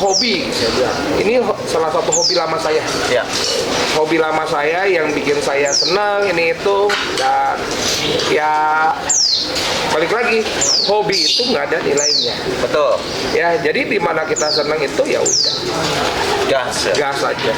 hobi saya bilang. Ini salah satu hobi lama saya. Ya. Hobi lama saya yang bikin saya senang ini itu, dan ya balik lagi, hobi itu nggak ada nilainya. Betul. Ya, jadi di mana kita senang itu ya udah Gas. gas aja.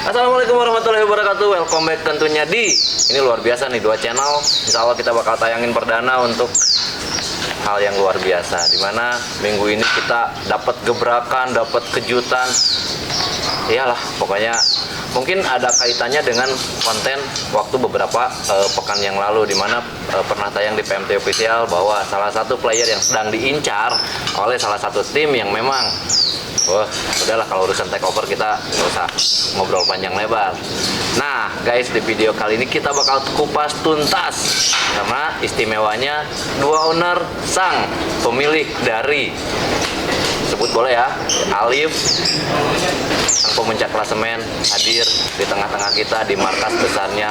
Assalamualaikum warahmatullahi wabarakatuh. Welcome back tentunya di ini luar biasa nih, 2 channel. Insya Allah kita bakal tayangin perdana untuk hal yang luar biasa, dimana minggu ini kita dapat gebrakan, dapat kejutan. Iyalah, pokoknya mungkin ada kaitannya dengan konten waktu beberapa pekan yang lalu, dimana pernah tayang di PMT Official bahwa salah satu player yang sedang diincar oleh salah satu tim yang memang udahlah, kalau urusan takeover kita nggak usah ngobrol panjang lebar. Nah guys, di video kali ini kita bakal kupas tuntas karena istimewanya 2 owner sang pemilik dari, sebut boleh ya, Alif, sang pemuncak klasemen, hadir di tengah-tengah kita di markas besarnya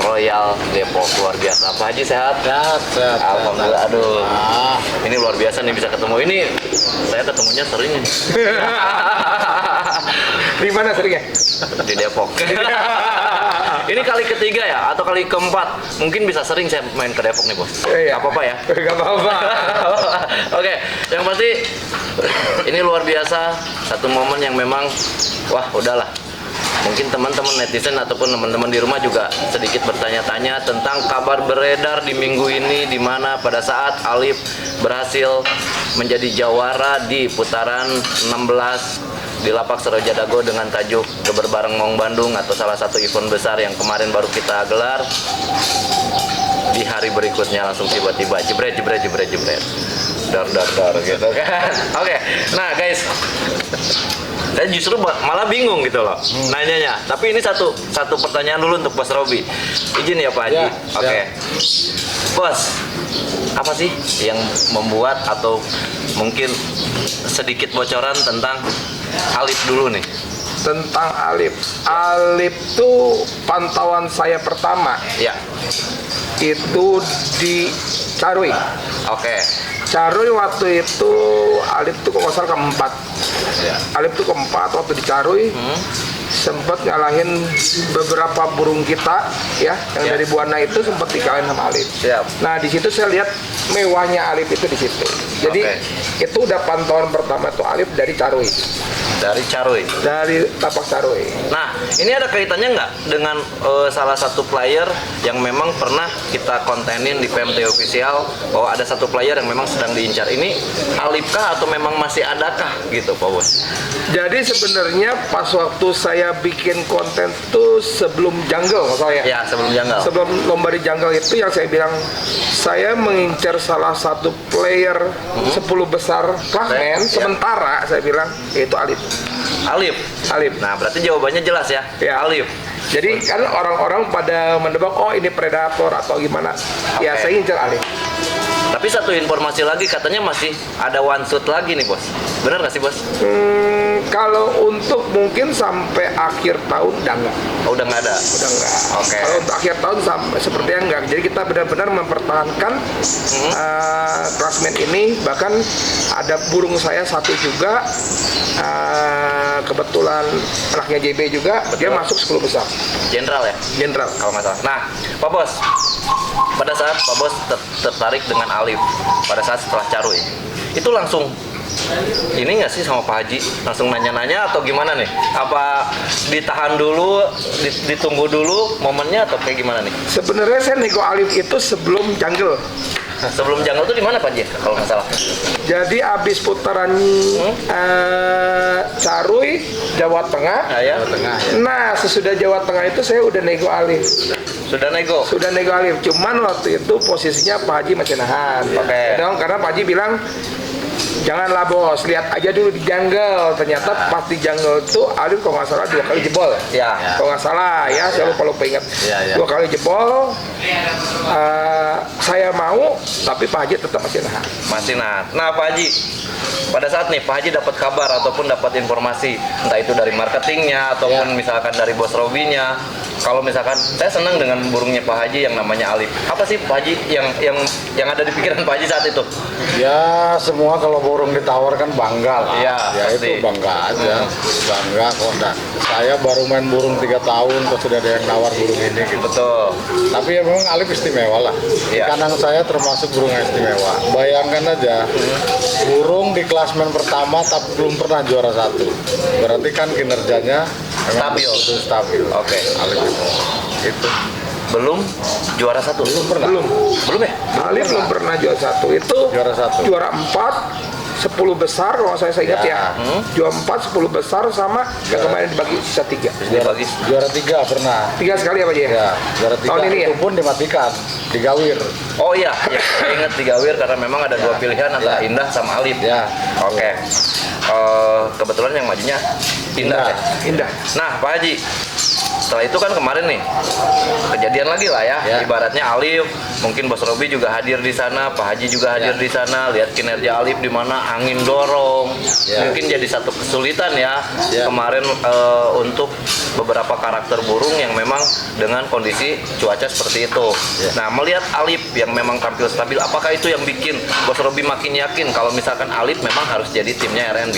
Royal Depok. Luar biasa. Pak Haji sehat? Sehat. Alhamdulillah. Aduh, ini luar biasa nih bisa ketemu. Ini saya ketemunya sering nih. Di mana seringnya? Di Depok. Ini kali ketiga ya, atau kali keempat. Mungkin bisa sering saya main ke Depok nih, Bos. Iya. Gak apa-apa ya? Gak apa-apa. Oke, yang pasti ini luar biasa. Satu momen yang memang, wah udahlah. Mungkin teman-teman netizen ataupun teman-teman di rumah juga sedikit bertanya-tanya tentang kabar beredar di minggu ini, di mana pada saat Alif berhasil menjadi jawara di putaran 16 di Lapak Seroja Dago dengan tajuk Geber Bareng Maung Bandung, atau salah satu event besar yang kemarin baru kita gelar. Di hari berikutnya langsung tiba-tiba jebret dar gitu kan. Oke. Nah guys, saya justru malah bingung gitu loh nanyanya. Tapi ini satu pertanyaan dulu untuk Bos Robi. Izin ya Pak Haji. Ya, Oke. Bos, apa sih yang membuat, atau mungkin sedikit bocoran tentang Alif dulu nih? Tentang Alif. Alif tuh pantauan saya pertama Ya. itu di Carui. Oke. Carui waktu itu Alif tuh kalau nggak salah keempat. Ya. Alif tuh keempat waktu di Carui. Sempat ngalahin beberapa burung kita ya yang Ya. dari Buana itu, sempat dikalahin sama Alif. Siap. Nah di situ saya lihat mewahnya Alif itu di situ. Jadi Oke. itu udah pantauan pertama tuh Alif dari Carui, Dari Carui. dari Lapak Carui. Nah, ini ada kaitannya nggak dengan salah satu player yang memang pernah kita kontenin di PMT Official bahwa ada satu player yang memang sedang diincar. Ini Alif kah atau memang masih adakah gitu Pak Bos? Jadi sebenarnya pas waktu saya bikin konten tuh sebelum jungle saya. Ya, sebelum janggal. Sebelum lomba di jungle itu yang saya bilang saya mengincar salah satu player 10 besar klasemen Ya. sementara saya bilang yaitu Alif. Alif. Alif. Nah, berarti jawabannya jelas ya. Ya. Alif. Jadi kan orang-orang pada mendebak, oh ini predator atau gimana. Ya Oke. saya incer Alif. Tapi satu informasi lagi katanya masih ada one shoot lagi nih bos. Bener nggak sih bos? Kalau untuk mungkin sampai akhir tahun udah enggak. Oh, udah nggak ada. Udah enggak. Oke. Kalau untuk akhir tahun sampai sepertinya enggak. Jadi kita benar-benar mempertahankan klasmen ini. Bahkan ada burung saya satu juga, kebetulan anaknya JB juga, dia masuk 10 besar. Jenderal ya? Jenderal. Kalau nggak salah. Nah, Pak Bos, pada saat Pak Bos tertarik dengan Alif, pada saat setelah Caruy, itu langsung ini nggak sih sama Pak Haji? Langsung nanya-nanya atau gimana nih? Apa ditahan dulu, ditunggu dulu momennya atau kayak gimana nih? Sebenarnya saya nego Alif itu sebelum jungle. Sebelum jungle tuh di mana Pak Haji? Kalau nggak salah. Jadi abis putaran Caruy, Jawa Tengah. Nah, ya. Nah, sesudah Jawa Tengah itu saya udah nego Alif. Sudah nego. Sudah nego Alif. Cuman waktu itu posisinya Pak Haji masih nahan. Oke. Karena Pak Haji bilang, janganlah bos, lihat aja dulu di jungle. Ternyata pas di jungle itu Alif kalau nggak salah 2 kali jebol. Ya. Kalau nggak salah ya, saya lupa ingat. Ya. 2 kali jebol. Saya mau, tapi Pak Haji tetap masih nahan. Masih nah Pak Haji, pada saat nih Pak Haji dapat kabar ataupun dapat informasi, entah itu dari marketingnya ataupun misalkan dari bos Robinya, kalau misalkan saya senang dengan burungnya Pak Haji yang namanya Alif, apa sih Pak Haji yang ada di pikiran Pak Haji saat itu? Ya semua kalau burung ditawarkan bangga lah. Iya, Ya pasti. itu bangga aja, bangga kok. Nah, saya baru main burung 3 tahun kok sudah ada yang nawar burung ini gitu. Betul. Tapi ya memang Alif istimewa lah. Di Iya. kandang saya termasuk burung yang istimewa. Bayangkan aja, burung di klasmen pertama tapi belum pernah juara 1. Berarti kan kinerjanya memang Stabil. betul stabil. Oke. Alif itu. Belum juara 1. Belum pernah. Belum ya? Alif belum pernah juara 1. Itu Juara 1. juara 4, 10 besar kalau saya ingat Ya. ya. Juara 4, 10 besar sama yang kemarin dibagi sisa 3. Dibagi. Juara 3 pernah. 3 sekali apa aja? Ya, juara 3 Tahun ini ya? itu pun dimatikan, digawir. Oh iya, ya, saya ingat 3 wir karena memang ada 2 pilihan antara Ya. Indah sama Alif. Ya. Oke. Kebetulan yang majunya Indah. Indah. Ya? Indah. Nah, Pak Haji, setelah itu kan kemarin nih kejadian lagi lah ya. Ya. Ibaratnya Alif, mungkin Bos Robi juga hadir di sana, Pak Haji juga hadir di sana. Lihat kinerja Alif di mana angin dorong, Ya. mungkin jadi satu kesulitan ya, Ya. kemarin untuk beberapa karakter burung yang memang dengan kondisi cuaca seperti itu. Ya. Nah, melihat Alif yang memang tampil stabil, apakah itu yang bikin Bos Robi makin yakin kalau misalkan Alif memang harus jadi timnya RNB?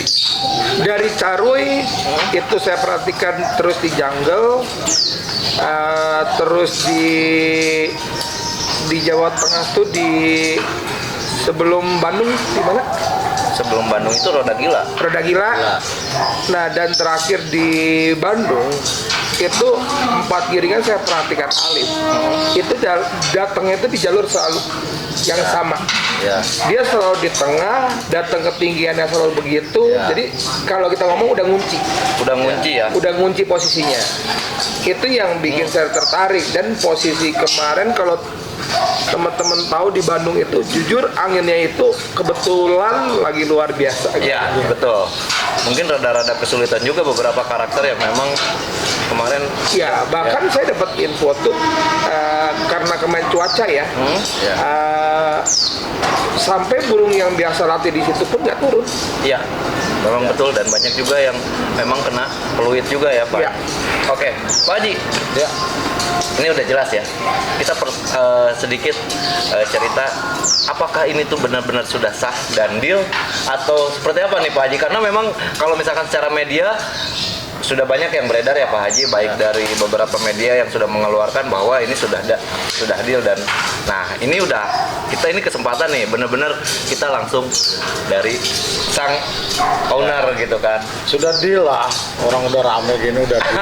Dari Caruy itu saya perhatikan terus di jungle, terus di Jawa Tengah tuh di sebelum Bandung di mana? Sebelum Bandung itu Roda Gila. Roda Gila. Ya. Nah, dan terakhir di Bandung itu 4 giringan saya perhatikan Alif. Itu datangnya itu di jalur selalu yang sama. Ya. Dia selalu di tengah, datang ketinggiannya selalu begitu. Ya. Jadi kalau kita ngomong udah ngunci, Udah ngunci ya. udah ngunci posisinya. Itu yang bikin saya tertarik. Dan posisi kemarin kalau teman-teman tahu di Bandung itu jujur anginnya itu kebetulan lagi luar biasa. Iya, betul. Mungkin rada-rada kesulitan juga beberapa karakter yang memang kemarin Ya, bahkan saya dapat info tuh karena kemarin cuaca ya, sampai burung yang biasa latih di situ pun nggak turun. iya, memang betul dan banyak juga yang memang kena peluit juga ya, Pak. Iya. Oke, Pak Haji. Ya. Ini udah jelas ya. Kita sedikit cerita apakah ini tuh benar-benar sudah sah dan deal atau seperti apa nih Pak Haji? Karena memang kalau misalkan secara media sudah banyak yang beredar ya Pak Haji, baik dari beberapa media yang sudah mengeluarkan bahwa ini sudah deal dan nah ini kita ini kesempatan nih benar-benar kita langsung dari sang owner gitu kan. Sudah deal lah, orang udah rame gini udah deal.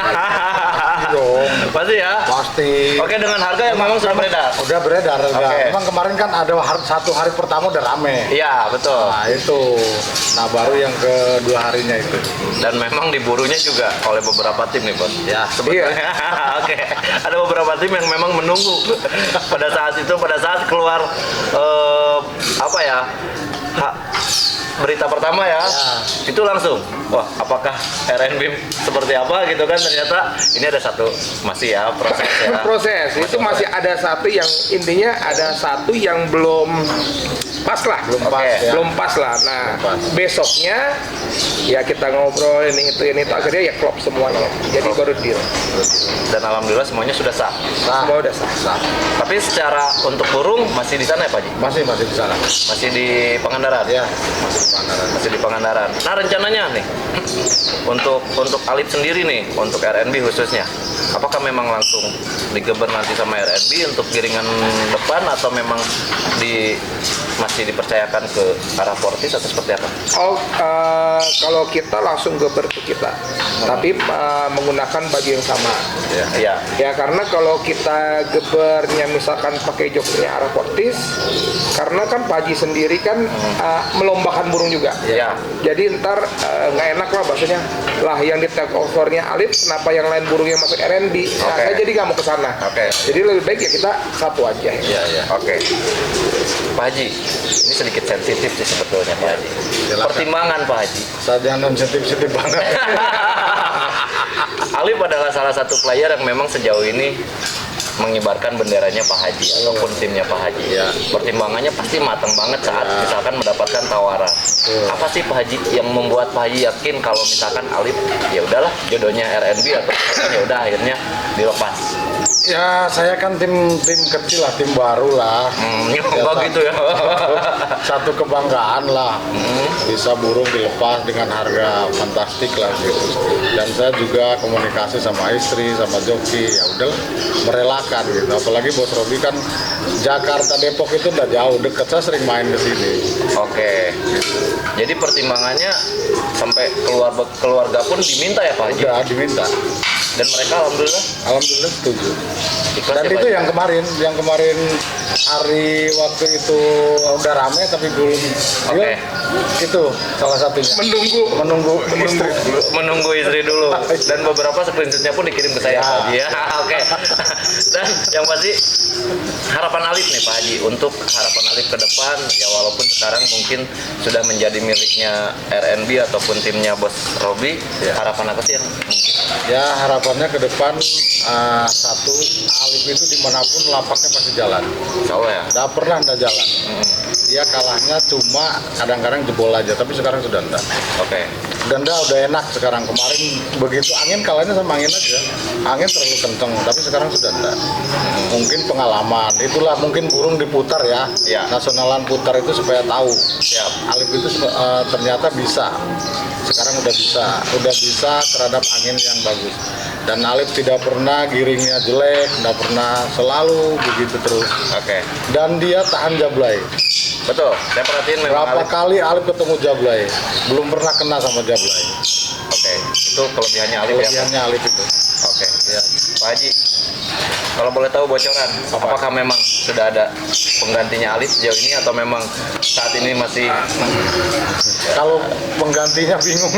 Dong. Pasti ya. Pasti. Oke, dengan harga yang memang sudah beredar. Udah beredar. Udah. Oke. Memang kemarin kan ada satu hari pertama udah rame. Iya, betul. Nah itu. Nah baru yang kedua harinya itu. Dan memang diburunya juga oleh beberapa tim nih, Bos. Ya. Sebetulnya. Oke. Ada beberapa tim yang memang menunggu pada saat keluar apa ya? berita pertama ya. Itu langsung, wah apakah RNB seperti apa gitu kan, ternyata ini ada satu masih ya proses ya. Proses itu masih ada satu yang intinya ada satu yang belum pas lah, belum pas lah. Nah besoknya ya kita ngobrol ini itu akhirnya ya klop semuanya, jadi baru deal. Dan alhamdulillah semuanya sudah sah. Semua udah sah. Tapi secara untuk burung masih di sana ya Pak Haji? Masih di sana. Masih di Pangandaran? Ya, masih di Pangandaran. Masih di Pangandaran. Nah rencananya nih untuk Alip sendiri nih, untuk RNB khususnya, apakah memang langsung digeber nanti sama RNB untuk giringan depan atau memang masih dipercayakan ke arah Fortis atau seperti apa? Kalau kita langsung geber ke kita, tapi menggunakan baju yang sama. Iya. Ya karena kalau kita gebernya misalkan pakai joknya arah Fortis, karena kan Pak Haji sendiri kan melombakan burung juga. Iya. Jadi ntar nggak enak lah bahasanya. Lah yang di take overnya Alif, kenapa yang lain burungnya masuk RNB? Nah, saya jadi nggak mau ke sana. Jadi lebih baik ya kita satu aja. Iya. Oke. Pak Haji, ini sedikit sensitif sih sebetulnya Pak Haji. Silakan. Pertimbangan Pak Haji. Saja non sensitif banget. Alif adalah salah satu player yang memang sejauh ini mengibarkan benderanya Pak Haji ataupun timnya Pak Haji. Ya. Pertimbangannya pasti matang banget saat misalkan mendapatkan tawaran. Apa sih Pak Haji yang membuat Pak Haji yakin kalau misalkan Alif ya udahlah jodohnya RNB atau ya udah akhirnya dilepas? Ya saya kan tim kecil lah, tim baru lah. Gitu ya. Satu kebanggaan lah, bisa burung dilepas dengan harga fantastik lah gitu. Dan saya juga komunikasi sama istri, sama joki, ya udah merelakan gitu. Apalagi Bos Robi kan Jakarta Depok itu udah jauh, deket, saya sering main ke sini. Oke. Jadi pertimbangannya sampai keluarga pun diminta ya Pak Haji? Udah diminta. Dan mereka Alhamdulillah setuju. Ikhlas Dan ya, itu Pak? yang kemarin hari waktu itu udah rame tapi belum. Oke. Itu salah satunya. Menunggu istri dulu. Menunggu istri dulu. Dan beberapa screenshotnya pun dikirim ke saya Pak Haji ya. Oke. Dan yang pasti harapan Alif nih Pak Haji, untuk harapan Alif ke depan ya, walaupun sekarang mungkin sudah menjadi miliknya RNB ataupun timnya Bos Robi, harapan apa sih yang mungkin? Ya harapannya ke depan satu, Alif itu dimanapun lapaknya pasti jalan. Insya Allah ya. Nggak pernah nggak jalan. Dia kalahnya cuma kadang-kadang jebol aja, tapi sekarang sudah enggak. Oke. Udah enak sekarang. Kemarin begitu angin kalahnya sama angin aja. Angin terlalu kenceng, tapi sekarang sudah enggak. Mungkin pengalaman. Itulah mungkin burung diputar ya. Ya. Nasionalan putar itu supaya tahu. Siap. Alif itu ternyata bisa. Sekarang udah bisa terhadap angin yang bagus. Dan Alif tidak pernah giringnya jelek, tidak pernah, selalu begitu terus. Oke. Dan dia tahan jablay. Betul. Saya perhatiin memang Berapa Alif. kali Alif ketemu jablay, belum pernah kena sama jablay. Oke. Itu kelebihannya Alif ya. Kelebihannya Alif itu. Oke. Ya. Pak Haji, kalau boleh tahu bocoran, apakah memang sudah ada penggantinya Alif sejauh ini atau memang saat ini masih Kalau penggantinya bingung.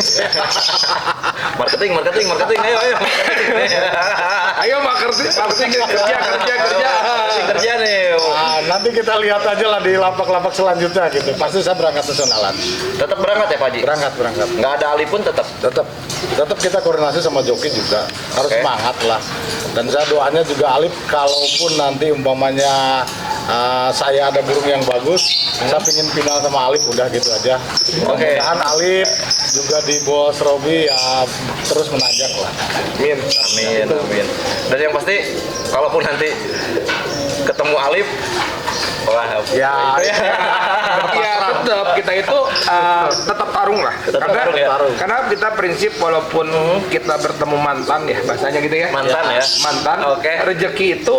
marketing, ayo. Ayo marketing kerja nih. Nanti kita lihat aja lah di lapak-lapak selanjutnya gitu. Pasti saya berangkat nasionalan. Tetap berangkat ya Pak Haji? Berangkat. Nggak ada Alif pun tetap? Tetap kita koordinasi sama joki juga. Harus Oke. semangat lah. Dan saya doanya juga Alif, kalaupun nanti umpamanya saya ada burung yang bagus, saya pingin final sama Alif, udah gitu aja. Oke. Mudah-mudahan Alif juga di Bos Robi ya terus menanjak lah. Amin. Dan yang pasti, kalaupun nanti ketemu Alif, wah, Ya, Ya tetap kita itu tetap tarung lah. Tetap Karena tarung ya? karena kita prinsip walaupun kita bertemu mantan ya bahasanya gitu ya. Mantan ya? Mantan. Oke. Rezeki itu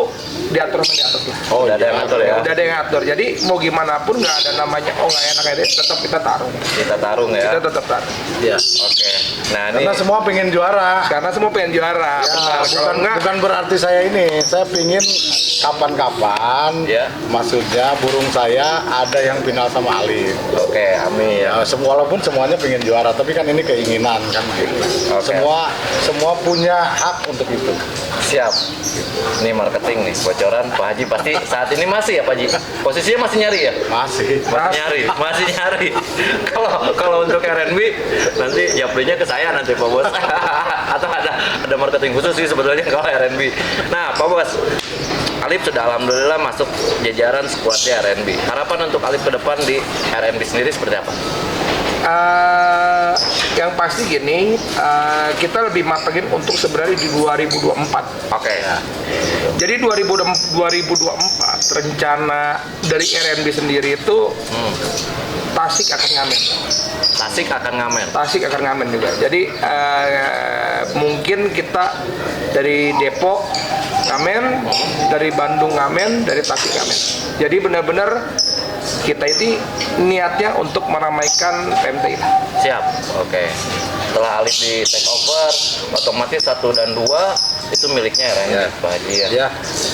diatur sama di atas lah. udah ada yang ngatur ya? Udah ada yang ngatur. Jadi mau gimana pun nggak ada namanya nggak enak aja. Tetap kita tarung. Kita tarung ya? Kita tetap tarung. ya. Oke. Nah ini, Karena semua pengen juara. Karena semua pengen juara. Ya, Benar. Kalau enggak bukan berarti saya pingin kapan-kapan harapan, Ya. maksudnya burung saya ada yang final sama Alif. Oke, amin. Ya, walaupun semuanya pengen juara, tapi kan ini keinginan kan gitu. Oke. Semua punya hak untuk itu. Siap. Ini marketing nih, bocoran Pak Haji pasti saat ini masih ya Pak Haji. Posisinya masih nyari ya? Masih. Masih nyari. Kalau untuk R&B nanti japrinya ke saya nanti Pak Bos. Atau ada marketing khusus sih sebetulnya kalau R&B. Nah, Pak Bos, Alif sudah alhamdulillah masuk jajaran skuadnya R&B. Harapan untuk Alif ke depan di R&B sendiri seperti apa? Yang pasti gini, kita lebih matengin untuk sebenarnya di 2024. Oke. Jadi 2024 rencana dari R&B sendiri itu Tasik akan ngamen. Tasik akan ngamen juga. Jadi mungkin kita dari Depok ngamen, dari Bandung ngamen, dari Tasik ngamen. Jadi benar-benar kita ini niatnya untuk meramaikan PMT ini. Siap. Oke. Setelah Alif di take over, otomatis 1 dan 2 itu miliknya R&B Ya. Pak Haji ya. Ya.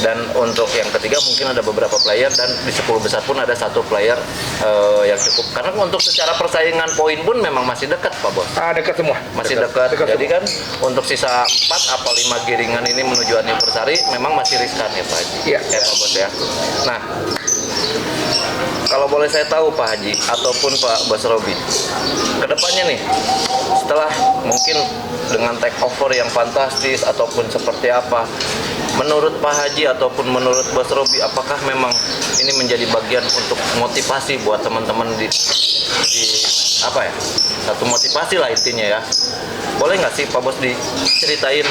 Dan untuk yang ketiga mungkin ada beberapa player dan di 10 besar pun ada 1 player yang cukup. Karena untuk secara persaingan poin pun memang masih dekat Pak Bos. Dekat semua. Masih dekat. Dekat Jadi semua. kan untuk sisa 4 apa 5 giringan ini menuju anniversary memang masih riskan ya Pak Haji. Iya. Ya Pak Bos ya. Nah, kalau boleh saya tahu Pak Haji ataupun Pak Bos Robi, kedepannya nih setelah mungkin dengan take over yang fantastis ataupun seperti apa, menurut Pak Haji ataupun menurut Bos Robi, apakah memang ini menjadi bagian untuk motivasi buat teman-teman di apa ya, satu motivasi lah intinya ya. Boleh nggak sih Pak Bos diceritain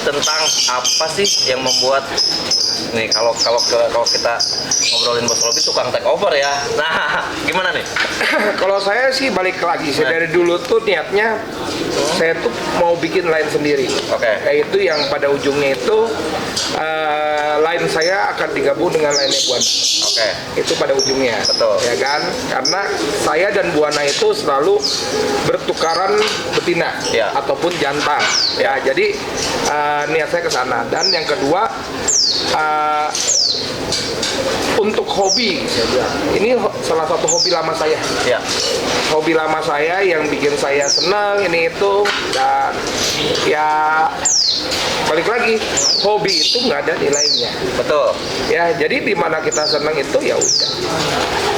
tentang apa sih yang membuat nih kalau kita ngobrolin Bos Robi tukang take over ya. Nah, gimana nih? Kalau saya sih balik lagi, saya dari dulu tuh niatnya saya tuh mau bikin line sendiri. Oke. Yaitu yang pada ujungnya itu line saya akan digabung dengan line Buana. Oke. Itu pada ujungnya. Betul. Ya kan? Karena saya dan Buana itu selalu bertukaran betina Ya. ataupun jantan. Ya, jadi niat saya ke sana. Dan yang kedua untuk hobi, saya bilang. Ini salah satu hobi lama saya. Ya. Hobi lama saya yang bikin saya senang ini itu, dan ya balik lagi, hobi itu nggak ada nilainya. Betul. Ya, jadi di mana kita senang itu ya udah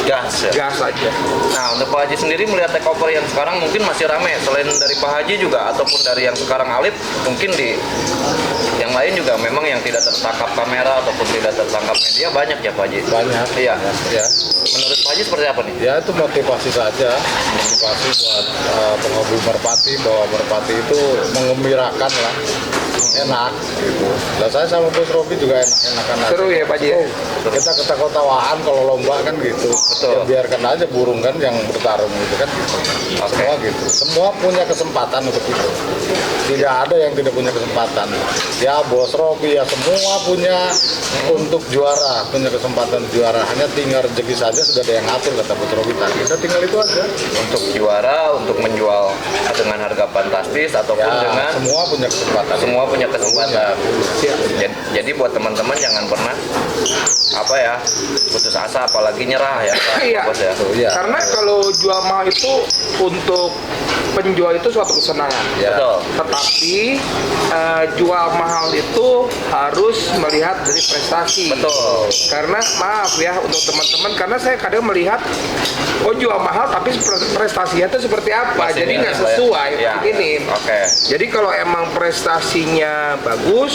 Gas ya. gas aja. Nah, untuk Pak Haji sendiri melihat take over yang sekarang mungkin masih rame. Selain dari Pak Haji juga ataupun dari yang sekarang Alif, mungkin di yang lain juga memang yang tidak tertangkap kamera ataupun tidak tertangkap media banyak ya Pak Haji. Banyak. Iya. Ya. Menurut Pak Haji seperti apa nih? Ya itu motivasi saja, motivasi buat penghobi merpati bahwa merpati itu mengembirakan lah, enak gitu. Dan saya sama Bos Robi juga enak-enakan aja. Seru ya Pak Haji. Kita ketawa-tawaan kalau lomba kan gitu. Betul. Ya, biarkan aja burung kan yang bertarung gitu kan gitu. Oke. Semua gitu. Semua punya kesempatan untuk itu. Tidak ada yang tidak punya kesempatan. Ya Bos Robi ya semua punya untuk juara, punya kesempatan juara. Hanya tinggal rezeki saja sudah ada yang ngatur kata Bos Robi tadi. Kita tinggal itu aja. Untuk juara, untuk menjual dengan harga fantastis ataupun Ya, dengan semua punya kesempatan. semua punya kesempatan. Jadi buat teman-teman jangan pernah apa ya putus asa apalagi nyerah ya Pak Iya. Bos ya. Iya. Karena kalau jual mahal itu untuk penjual itu suatu kesenangan. Ya. Betul. Tetapi jual mahal itu harus melihat dari prestasi. Betul. Karena maaf ya untuk teman-teman, karena saya kadang melihat oh jual mahal tapi prestasinya itu seperti apa, Masih jadi nggak minim lah ya. sesuai Ya, begini. Oke. Jadi kalau emang prestasinya bagus,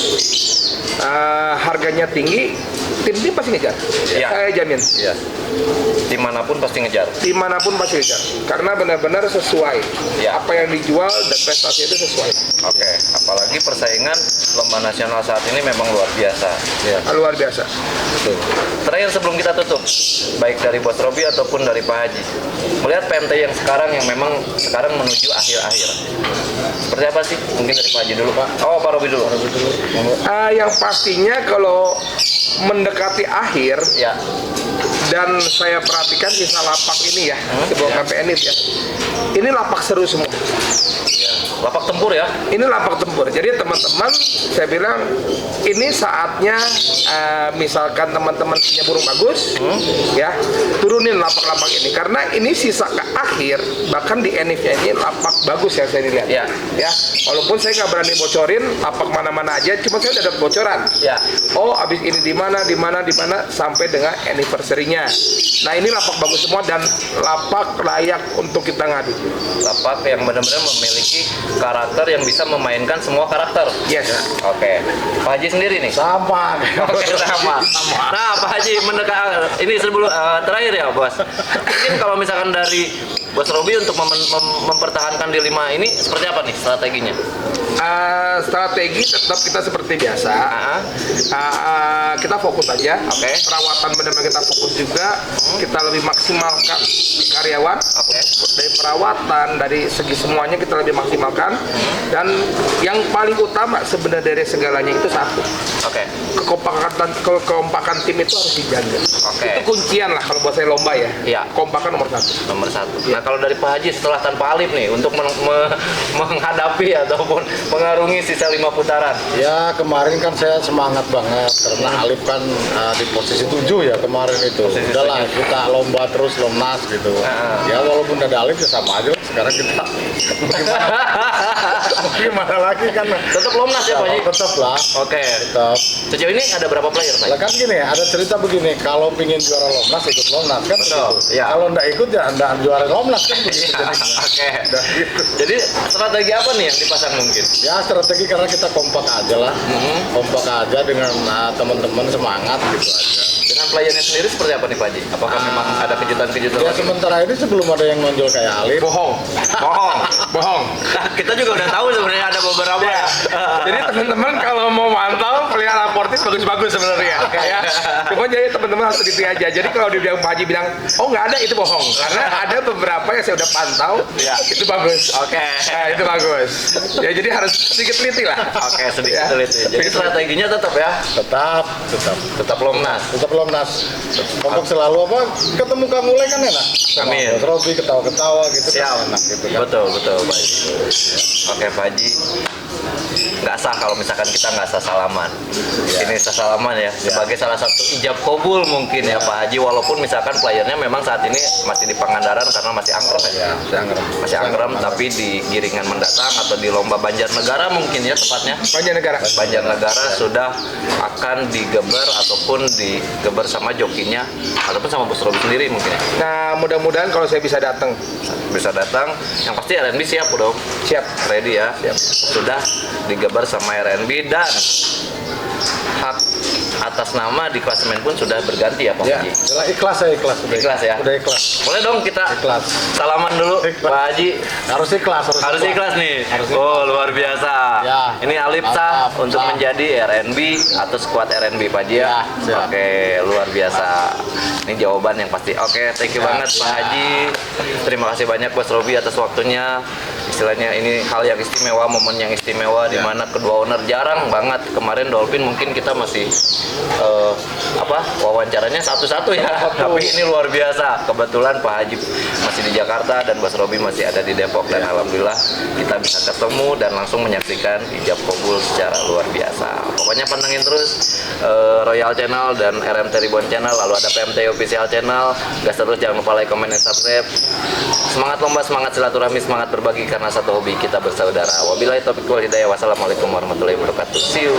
harganya tinggi, tim ini pasti ngejar. Iya. Saya jamin. Iya. Dimanapun pasti ngejar. Dimanapun pasti ngejar. Karena benar-benar sesuai. Iya. Apa yang dijual dan prestasi itu sesuai. Oke. Apalagi persaingan lomba nasional saat ini memang luar biasa. Ya. Luar biasa. Betul. Terakhir sebelum kita tutup, baik dari Bos Robi ataupun dari Pak Haji, melihat PMT yang sekarang yang memang sekarang menuju akhir-akhir, seperti apa sih? Mungkin dari Pak Haji dulu Pak. Oh Pak Robi dulu. Yang pastinya kalau mendekati akhir, Ya. dan saya perhatikan sisa lapak ini ya, di bawah ya. KPN ya, ini lapak seru semua. Lapak tempur ya. Ini lapak tempur. Jadi teman-teman, saya bilang ini saatnya misalkan teman-teman punya burung bagus, ya turunin lapak-lapak ini karena ini sisa ke akhir, bahkan di enifnya ini lapak bagus yang saya lihat. Ya. Ya, walaupun saya nggak berani bocorin lapak mana-mana aja, cuma saya udah dapat bocoran. Ya. Oh, abis ini di mana sampai dengan anniversary-nya. Nah, ini lapak bagus semua dan lapak layak untuk kita ngadu. Lapak yang benar-benar memiliki karakter yang bisa memainkan semua karakter. Yes. Oke. Pak Haji sendiri nih. Sama. Oke, sama. Nah, Pak Haji ini sebelum terakhir ya, Bos. Mungkin kalau misalkan dari Bos Robi untuk mempertahankan di 5 ini seperti apa nih strateginya? Strategi tetap kita seperti biasa. Kita fokus aja. Oke. Perawatan benar-benar kita fokus juga. Kita lebih maksimalkan karyawan. Oke. Dari perawatan, dari segi semuanya kita lebih maksimalkan. Dan yang paling utama sebenarnya dari segalanya itu satu. Oke. Kekompakan tim itu harus dijaga. Oke. Itu kuncian lah kalau buat saya lomba ya. Iya. Kompakan nomor 1. Nomor 1. Nah, kalau dari Pak Haji setelah tanpa Alif nih untuk menghadapi ataupun mengarungi sisa 5 putaran. Ya kemarin kan saya semangat banget karena Alif kan di posisi 7 ya kemarin itu. Udahlah kita lomba terus Lomnas gitu. Ya walaupun ada Alif ya sama aja. Sekarang kita gimana lagi kan? Tetap Lomnas ya, Pak Haji? Tetap lah. Oke. Tetap. Sejauh ini ada berapa player, Pak? Lah kan gini, ada cerita begini, kalau pingin juara Lomnas ikut Lomnas kan Betul, begitu. iya. Kalau nggak ikut ya nggak juara Lomnas kan begitu. Oke. Udah gitu. Jadi strategi apa nih yang dipasang mungkin? Ya strategi karena kita kompak aja lah, kompak aja dengan teman-teman semangat gitu aja. Dengan playernya sendiri seperti apa nih Pak Haji? Apakah memang ada kejutan-kejutan Ya lagi? sementara ini sebelum ada yang nonjol kayak Alif. Bohong. Bohong. Bohong. Nah, kita juga udah tahu sebenarnya ada beberapa ya. Jadi teman-teman kalau mau mantau pelihara Portis bagus-bagus sebenarnya. Ya. Cuma jadi teman-teman harus teliti aja. Jadi kalau dibilang Pak Haji bilang, oh nggak ada itu bohong. Karena ada beberapa yang saya udah pantau, Ya. itu bagus. Oke. Nah, itu bagus. Ya jadi harus sedikit teliti lah. Oke, sedikit Ya. teliti. Jadi strateginya tetap ya, tetap Lomnas. Tetap Lomnas. Kompak selalu apa? Ketemu Kang Ule kan enak. Sama Amin. Bos Robi ketawa-ketawa gitu Siap. kan enak gitu kan. Betul Pak Haji. Oke Pak Haji. Nggak sah kalau misalkan kita nggak sah salaman. Ini sah salaman ya, sebagai salah satu ijab kabul mungkin ya Pak Haji, walaupun misalkan playernya memang saat ini masih di Pangandaran karena masih angkrem ya. Ya, saya ngerem. Masih angkrem, tapi di giringan mendatang atau di lomba Banjarnegara mungkin ya tepatnya. Banjarnegara. Banjarnegara sudah akan digeber ataupun digeber sama jokinya ataupun sama Bos Robi sendiri mungkin ya. Nah, mudah-mudahan kalau saya bisa datang. Bisa datang, yang pasti RNB siap dong. Siap. Ready ya. Siap. Sudah digeber sama RNB dan hak atas nama di klasemen pun sudah berganti ya Pak Ya, Haji. udah ikhlas saya ikhlas. Udah Ikhlas ya? Udah ikhlas. Boleh dong kita Ikhlas. salaman dulu Ikhlas. Pak Haji. Harus ikhlas. Harus ikhlas nih. Harus ikhlas. Oh, luar biasa. Ya. Ini Alif Mantap. sah untuk Sah. menjadi RNB atau skuad RNB Pak Haji ya. Ya, siap. Oke, luar biasa. Ini jawaban yang pasti. Oke, thank you Ya, banget Pak ya. Haji. Terima kasih banyak Bos Robi atas waktunya. Istilahnya ini hal yang istimewa, momen yang istimewa di Ya. mana kedua owner jarang banget. Kemarin Dolphin mungkin kita masih wawancaranya satu-satu ya. Tapi ini luar biasa. Kebetulan Pak Haji masih di Jakarta dan Bos Robi masih ada di Depok dan alhamdulillah kita bisa ketemu dan langsung menyaksikan ijab kabul secara luar biasa. Pokoknya pantengin terus Royal Channel dan RMT Ribbon Channel, lalu ada PMT Official Channel. Gas terus, jangan lupa like, comment, dan subscribe. Semangat lomba, semangat silaturahmi, semangat berbagi karena satu hobi kita bersaudara. Wabillahi taufiq wal hidayah. Wassalamualaikum warahmatullahi wabarakatuh. See you.